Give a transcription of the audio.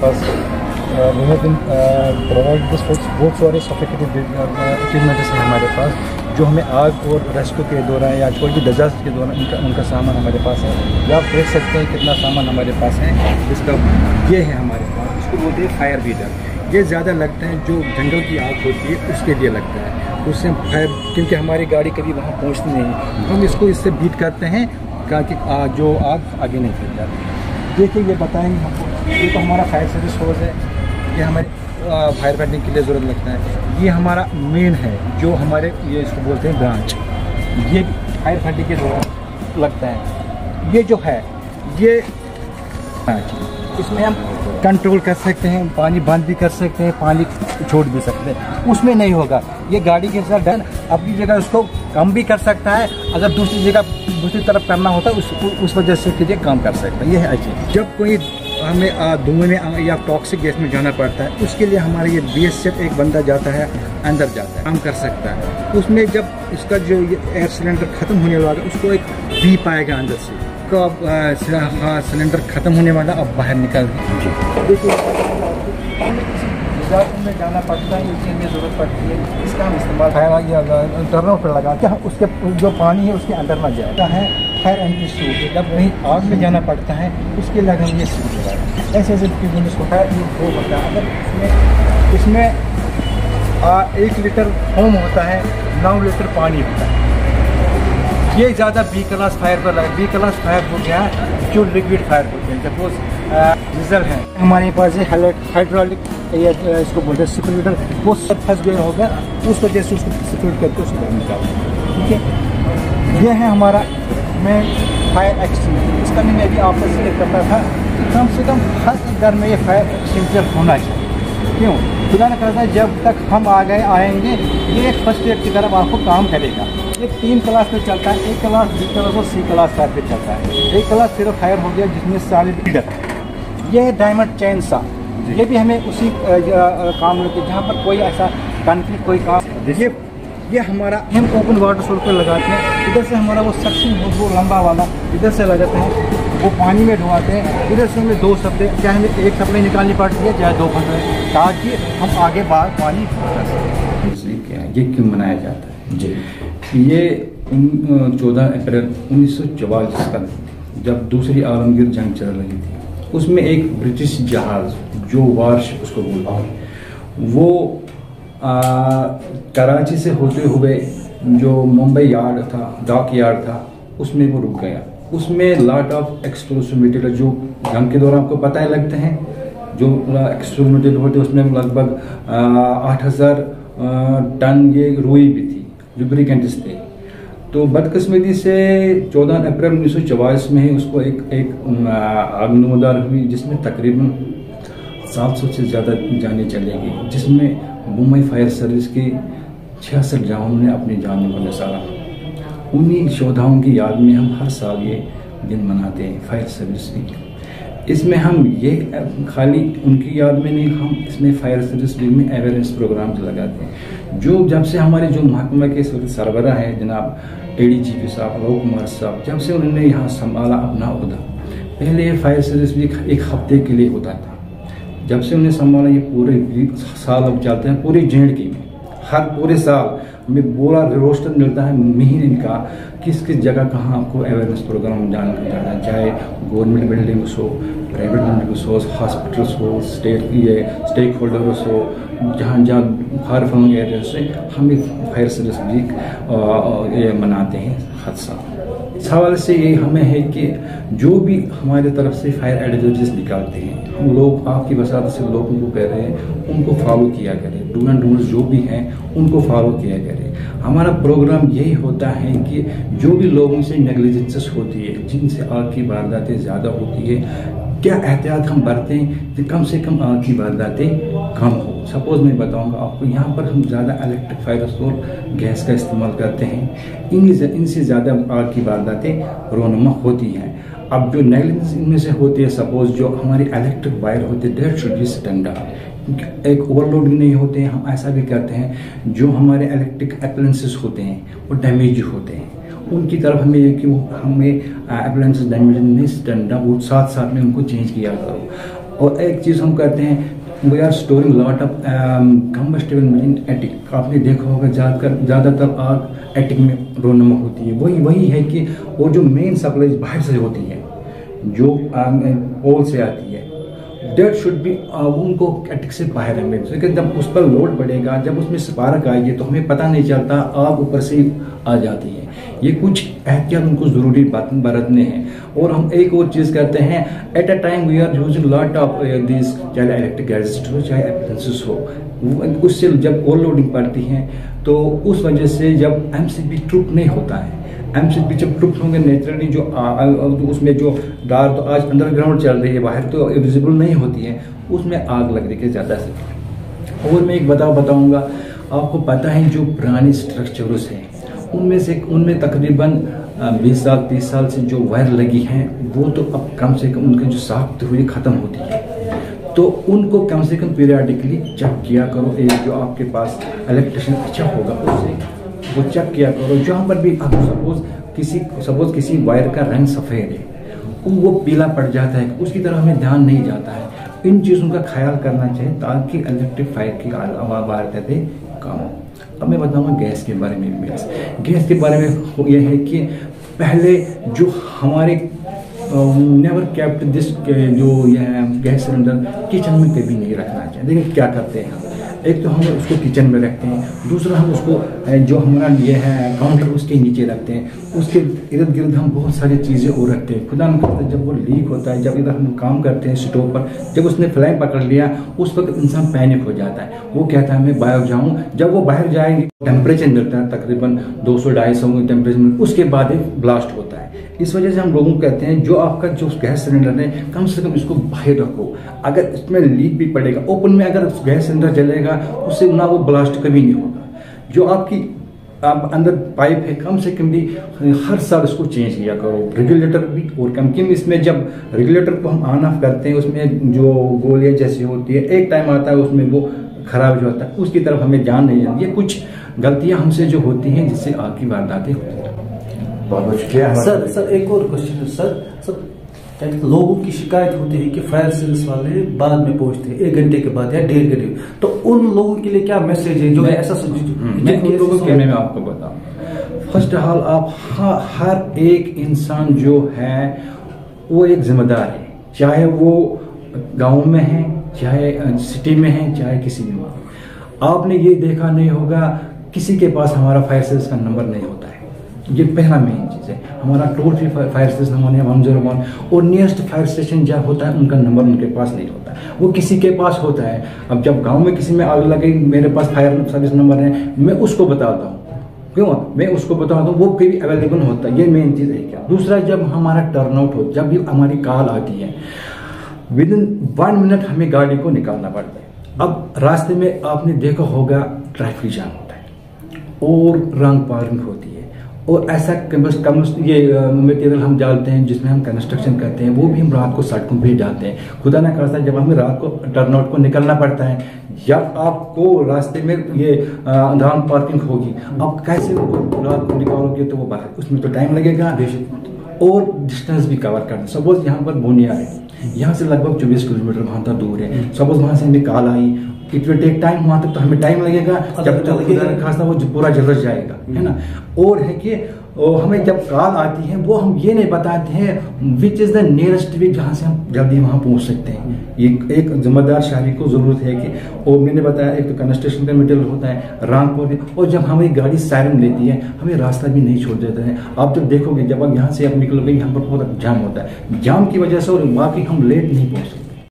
We have been provided this with बहुत सारे sophisticated equipment हैं हमारे पास, जो हमें आग और रेस्क्यू के दौरान या कोई भी डिजास्टर के दौरान उनका सामान हमारे पास है। या आप देख सकते हैं कितना सामान हमारे पास है। इसका ये है हमारे पास, इसको बोलते हैं फायर बीटर। ये ज़्यादा लगता है जो जंगल की आग होती है उसके लिए लगता है, उससे फायर, क्योंकि हमारी गाड़ी कभी वहाँ पहुँचती नहीं, हम इसको इससे बीट करते हैं ताकि जो आग आगे नहीं फैल जाती। देखिए ये बताएंगे हमको, ये तो हमारा फायर सर्विस फोर्स है, ये हमारे फायर फाइटिंग के लिए ज़रूरत लगता है। ये हमारा मेन है जो हमारे ये इसको बोलते हैं ब्रांच, ये फायर फाइटिंग के दौरान लगता है। ये जो है ये इसमें हम कंट्रोल कर सकते हैं, पानी बंद भी कर सकते हैं, पानी छोड़ भी सकते हैं, उसमें नहीं होगा। ये गाड़ी के साथ डन अपनी जगह उसको कम भी कर सकता है, अगर दूसरी जगह दूसरी तरफ करना होता है उस वजह से कि कम कर सकता है। ये है अच्छी। जब कोई हमें धुएं में या टॉक्सिक गैस में जाना पड़ता है, उसके लिए हमारे ये BSF एक बंदा जाता है, अंदर जाता है, काम कर सकता है। उसमें जब इसका जो एयर सिलेंडर ख़त्म होने वाला है, उसको एक बीप आएगा अंदर से, तो अब हाँ सिलेंडर ख़त्म होने वाला, अब बाहर निकल देखिए में जाना पड़ता है, इसके लिए ज़रूरत पड़ती है, इसका हम इस्तेमाल टर्नर पर लगा के उसके जो पानी है उसके अंदर न जाता है। फायर एंट्री सूट, जब कहीं आग में जाना पड़ता है उसके लिए हम ये सूट लगाते हैं। ऐसे ऐसे इसको फायर वो होता है। अगर इसमें 1 लीटर फोम होता है, 9 लीटर पानी होता है। ये ज़्यादा B क्लास फायर पर लगा। B क्लास फायर हो गया जो लिक्विड फायर होते हैं, सपोज डीजल है हमारे पास, ये हाइड्रोलिक इसको बोलते हैं स्पिलिटर, वो सब फंस गया होगा, उस वजह से उसको स्पिलिट करके उसको निकालते हैं। ठीक है, ये है हमारा मैं फायर एक्सटिंग्विशर। इसका मैं भी आपको सिलेक्ट करता था, कम से कम हर घर में ये फायर एक्सटिंग्विशर होना चाहिए। क्यों? खुदा न करता है जब तक हम आएंगे ये एक फर्स्ट एड की तरफ आपको काम करेगा। ये 3 क्लास पे चलता है, A क्लास, B क्लास और C क्लास फायर पे चलता है। A क्लास सिर्फ फायर हो गया जिसमें सॉलिड लीडर। ये है डायमंड चैन सा, ये भी हमें उसी काम लेके जहाँ पर कोई ऐसा कॉन्फ्लिक्ट कोई काम। ये हमारा हम ओपन वाटर सोर्स पर लगाते हैं, इधर से हमारा वो सक्शन वो लंबा वाला इधर से लगाते हैं, वो पानी में डुबाते हैं, इधर से हमें 2 सप्लाई, चाहे हमें 1 सप्लाई निकालनी पड़ती है चाहे 2 सप्लाई, ताकि हम आगे बाहर पानी पहुँचा सकें। ये क्यों मनाया जाता है? जी, ये 14 अप्रैल 1944 का जब दूसरी आलमगीर जंग चल रही थी, उसमें एक ब्रिटिश जहाज़ जो वारशिप उसको बोलते हैं, वो कराची से होते हुए जो मुंबई यार्ड था, डॉक यार्ड था, उसमें वो रुक गया। उसमें लॉट ऑफ एक्सप्लोसिव मटेरियल जो जंग के दौरान आपको पता है लगते हैं, जो एक्सप्लोसिव मटेरियल होते हैं उसमें लगभग 8000 टन ये रुई भी थी, लुब्रिकेंट्स थे। तो बदकिस्मती से 14 अप्रैल 1944 में ही उसको एक आग नमूदार हुई, जिसमें तकरीबन 700 से ज़्यादा जानें चली गई, जिसमें मुंबई फायर सर्विस के 66 जवानों ने अपनी जान को निसारा। उन्हीं शोधाओं की याद में हम हर साल ये दिन मनाते हैं, फायर सर्विस वीक। इसमें हम ये खाली उनकी याद में नहीं, हम इसमें फायर सर्विस वीक में अवेयरनेस प्रोग्राम लगाते हैं। जो जब से हमारे जो महकमा के सरबराह हैं जनाब ADGP साहब अलोक कुमार साहब, जब से उन्होंने यहाँ संभाला अपना ओहदा, पहले ये फायर सर्विस वीक 1 हफ्ते के लिए होता था। जब से उन्हें संभाला ये पूरे साल अब चलते हैं, पूरे JNK में हर पूरे साल हमें पूरा रोस्टर मिलता है महीने का, किस किस जगह कहाँ आपको अवेयरनेस प्रोग्राम जाना है, चाहे गवर्नमेंट बिल्डिंग्स हो, प्राइवेट बिल्डिंग्स हो, हॉस्पिटल्स हो, स्टेक होल्डर्स हो, जहाँ जहाँ फायर फाइटिंग एरिया से हम फायर सर्विस वीक ये मनाते हैं हर साल। इस हवाले से ये हमें है कि जो भी हमारे तरफ से फायर एडवाइजरीज निकालते हैं, हम लोग आपकी वसात से लोगों को कह रहे हैं उनको फॉलो किया करें, डू एंड डोंट्स जो भी हैं उनको फॉलो किया करें। हमारा प्रोग्राम यही होता है कि जो भी लोगों से नेग्लिजेंसेस होती है, जिनसे आग की वारदातें ज़्यादा होती है, क्या एहतियात हम बरतें कि कम से कम आग की वारदातें कम हो। सपोज मैं बताऊंगा आपको, यहाँ पर हम ज़्यादा इलेक्ट्रिक फायरसोल गैस का इस्तेमाल करते हैं, इनसे ज़्यादा आग की वारदातें रोनुमा होती हैं। अब जो नेग्लिजेंस इनमें से होती है, सपोज जो हमारी इलेक्ट्रिक वायर होती है, डेट शुड बी स्टैंडर्ड, एक ओवरलोड नहीं होते हैं। हम ऐसा भी करते हैं जो हमारे इलेक्ट्रिक अप्लायंसेस होते हैं वो डैमेज होते हैं, उनकी तरफ हमें कि वो हमें अप्लायंसेस डैमेज नहीं स्टैंडर्ड, वो साथ साथ में उनको चेंज किया करो। और एक चीज़ हम करते हैं, we are storing lot of combustible in attic. आपने देखा होगा ज़्यादातर आग एटिक में रोनमा होती है। वही है कि वो जो मेन सप्लाई बाहर से होती है, जो पोल से आती है, डेट शुड बी उनको एटिक से बाहर है। लेकिन जब उस पर लोड पड़ेगा, जब उसमें स्पार्क आएगी तो हमें पता नहीं चलता, आग ऊपर से आ जाती है। ये कुछ एहतियात उनको ज़रूरी बात बरतने हैं। और हम एक और चीज़ करते हैं, at a time we are using lot of this, चाहे इलेक्ट्रिक गैजेट हो चाहे अप्लायंसेस हो, उससे जब ओवरलोडिंग पड़ती है तो उस वजह से जब एमसीबी ट्रुप नहीं होता है, एमसीबी जब ट्रुप होंगे नेचुरली जो उसमें जो डार तो आज अंडरग्राउंड चल रही है, बाहर तो विजिबल नहीं होती है, उसमें आग लगने के ज़्यादा से। और मैं एक बताऊंगा, आपको पता है जो पुरानी स्ट्रक्चर्स हैं उनमें तकरीबन 20 साल 30 साल से जो वायर लगी हैं वो तो अब कम से कम उनकी जो साख्त हुई ख़त्म होती है। तो उनको कम से कम पीरियडिकली चेक किया करो। एक जो आपके पास इलेक्ट्रिशियन अच्छा होगा उससे वो चेक किया करो। जहाँ पर भी आप सपोज किसी वायर का रंग सफ़ेद है, वो पीला पड़ जाता है, उसकी तरफ हमें ध्यान नहीं जाता है। इन चीज़ों का ख्याल करना चाहिए ताकि इलेक्ट्रिक फायर की वारदातें कम हो। अब मैं बताऊंगा गैस के बारे में। गैस के बारे में यह है कि पहले जो हमारे नेवर केप्ट दिस जो यह गैस सिलेंडर किचन में कभी नहीं रखना चाहिए। देखिए क्या करते हैं हम, एक तो हम उसको किचन में रखते हैं, दूसरा हम उसको जो हमारा ये है काउंटर उसके नीचे रखते हैं, उसके इर्द गिर्द हम बहुत सारी चीज़ें और रखते हैं। खुदा न खास्ता जब वो लीक होता है, जब इधर हम काम करते हैं स्टोव पर, जब उसने फ्लेम पकड़ लिया उस वक्त इंसान पैनिक हो जाता है। वो कहता है मैं बाहर जाऊँ, जब वो बाहर जाएंगे टेम्परेचर मिलता है तकरीबन 200-250 टेम्परेचर, उसके बाद एक ब्लास्ट होता है। इस वजह से हम लोगों को कहते हैं जो आपका जो गैस सिलेंडर है कम से कम इसको बाहर रखो। अगर इसमें लीक भी पड़ेगा, ओपन में अगर गैस सिलेंडर जलेगा उससे ना वो ब्लास्ट कभी नहीं होगा। जो आपकी अंदर पाइप है कम से कम भी हर साल इसको चेंज किया करो, रेगुलेटर भी। और कम इसमें जब रेगुलेटर को हम ऑन ऑफ करते हैं उसमें जो गोलियां जैसी होती है, एक टाइम आता है उसमें वो खराब जो होता है, उसकी तरफ हमें ध्यान नहीं जाती। ये कुछ गलतियां हमसे जो होती हैं जिससे आग की वारदातें होती हैं। बहुत शुक्रिया सर एक और क्वेश्चन सर लोगों की शिकायत होती है कि फायर सर्विस वाले बाद में पहुंचते हैं 1 घंटे के बाद या 1.5 घंटे, तो उन लोगों के लिए क्या मैसेज है जो ऐसा मैं उन लोगों के मैं आपको बताऊं। फर्स्ट ऑफ ऑल आप हर एक इंसान जो है वो एक जिम्मेदार है, चाहे वो गांव में है, चाहे सिटी में है, चाहे किसी भी में। आपने ये देखा नहीं होगा किसी के पास हमारा फायर सर्विस का नंबर नहीं होता है। ये पहला मेन चीज़ है। हमारा टोल फ्री फायर स्टेशन हमारे 101 और नियरेस्ट फायर स्टेशन जहाँ होता है उनका नंबर उनके पास नहीं होता है, वो किसी के पास होता है। अब जब गांव में किसी में आग लगे, मेरे पास फायर सर्विस नंबर है, मैं उसको बताता हूँ, क्यों मैं उसको बताता हूँ, वो कभी अवेलेबल होता है। ये मेन चीज़ है क्या। दूसरा, जब हमारा टर्नआउट हो, जब भी हमारी कॉल आती है विदिन 1 मिनट हमें गाड़ी को निकालना पड़ता है। अब रास्ते में आपने देखा होगा ट्रैफिक जाम होता है और रंग पार्किंग होती है, और ऐसा ये मटेरियल हम डालते हैं जिसमें हम कंस्ट्रक्शन करते हैं, वो भी हम रात को सड़कों पे डालते हैं। खुदा ना खास्ता जब हमें रात को टर्नआउट को निकलना पड़ता है, जब आपको रास्ते में ये रॉन्ग पार्किंग होगी, आप कैसे रात को निकालोगे, तो वो बाहर उसमें तो टाइम लगेगा और डिस्टेंस भी कवर करना। सपोज यहाँ पर बोनिया है, यहाँ से लगभग 24 किलोमीटर वहाँ तक दूर है। सपोज वहाँ से हमें कॉल आई, इट विल टेक टाइम, वहाँ तक तो हमें टाइम लगेगा, जब तक खासा वो पूरा जलस जाएगा, है ना। और है कि हमें जब कॉल आती है वो हम ये नहीं बताते हैं विच इज़ द नियरेस्ट वे जहाँ से हम जल्दी वहाँ पहुँच सकते हैं। ये एक जिम्मेदार शहरी को ज़रूरत है कि, और मैंने बताया एक तो कंस्ट्रक्शन का मटेरियल होता है, रामपुर भी, और जब हमारी गाड़ी सायरन लेती है हमें रास्ता भी नहीं छोड़ देता है। आप जब देखोगे जब आप यहाँ से आप निकलोगे यहाँ पर बहुत जाम होता है, जाम की वजह से और बाकी हम लेट नहीं पहुँच सकते।